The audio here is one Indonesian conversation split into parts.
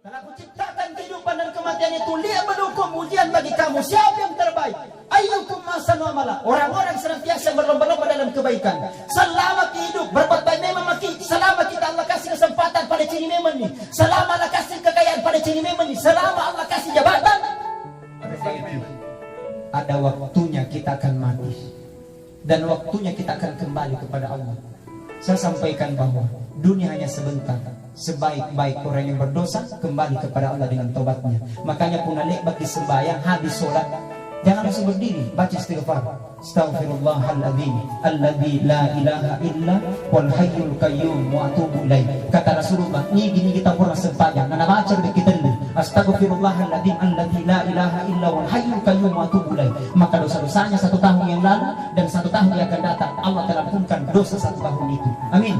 Karena aku ciptakan kehidupan dan kematian itu liyabluwakum, ujian bagi kamu siapa yang terbaik. Ayyukum ahsanu amala. Orang-orang senantiasa berlomba-lomba dalam kebaikan. Selama hidup berbuat baik memang selama kita Allah kasih kesempatan pada ciri memang ni. Selama Allah kasih kekayaan pada ciri memang ni. Selama Allah kasih jabatan. Ada waktunya kita akan mati. Dan waktunya kita akan kembali kepada Allah. Saya sampaikan bahwa dunia hanya sebentar. Sebaik-baik orang yang berdosa kembali kepada Allah dengan taubatnya. Makanya punalik bagi sembahyang habis solat jangan langsung berdiri, baca istighfar. Astaghfirullahaladzim alladzi la ilaha illa wal hayyul qayyum wa atubu ilaih. Kata Rasulullah, ini gini kita pernah sembahyang dan baca di kita dulu. Astaghfirullahaladzim alladzi la ilaha illa wal hayyul qayyum wa atubu ilaih. Maka dosa-dosanya 1 tahun yang lalu dan 1 tahun yang akan datang Allah telah ampunkan dosa 1 tahun itu. Amin.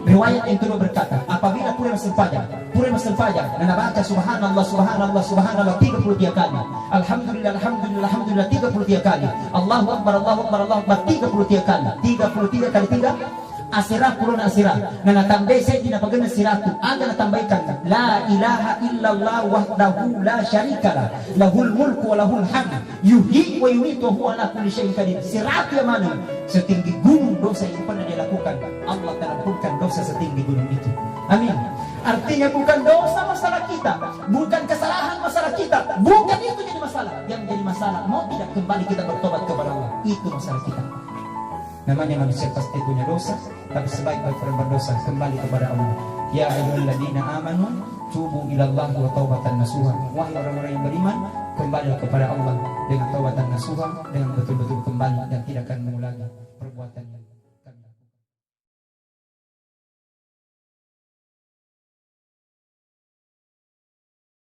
Riwayat yang kedua berkata, apabila Purna Masal Fajar, dan baca subhanallah, subhanallah, subhanallah 33 kali, alhamdulillah, alhamdulillah, alhamdulillah 33 kali, Allahu Akbar, Allahu Akbar, Allahu Akbar 33 kali, 33 kali 3 asirah pulun asirah. Nana tambah saya tidak pakai asiratu. Anda tambahkan la ilaha illallah wahdahu la syarikalah, lahul mulku wa lahul hamd, yuhyi wa yumiitu wa huwa ala kulli syai'in qadir. Sirat yang mana? Setinggi gunung dosa yang pernah dia lakukan, Allah telah ampunkan dosa setinggi gunung itu. Amin. Artinya bukan dosa masalah kita, bukan kesalahan masalah kita, bukan itu jadi masalah. Yang jadi masalah mau tidak kembali kita bertobat kepada Allah, itu masalah kita. Namanya manusia pasti punya dosa, tapi sebaik-baik orang berdosa kembali kepada Allah. Ya ayyuhalladzina amanu tubu ilallahi wa taubatan nasuha. Wahai orang-orang yang beriman, kembali kepada Allah dengan taubatan nasuha, dengan betul-betul kembali dan tidak akan mengulangi perbuatan